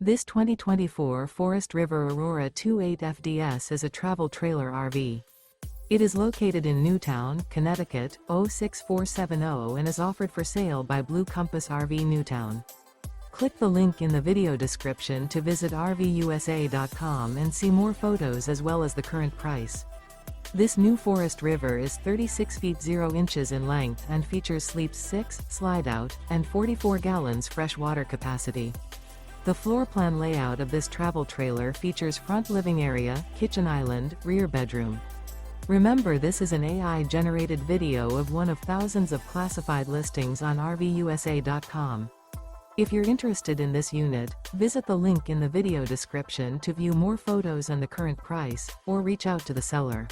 This 2024 Forest River Aurora 28 FDS is a travel trailer RV. It is located in Newtown, Connecticut, 06470 and is offered for sale by Blue Compass RV Newtown. Click the link in the video description to visit RVUSA.com and see more photos as well as the current price. This new Forest River is 36 feet 0 inches in length and features sleeps 6, slide-out, and 44 gallons fresh water capacity. The floor plan layout of this travel trailer features front living area, kitchen island, rear bedroom. Remember, this is an AI-generated video of one of thousands of classified listings on RVUSA.com. If you're interested in this unit, visit the link in the video description to view more photos and the current price, or reach out to the seller.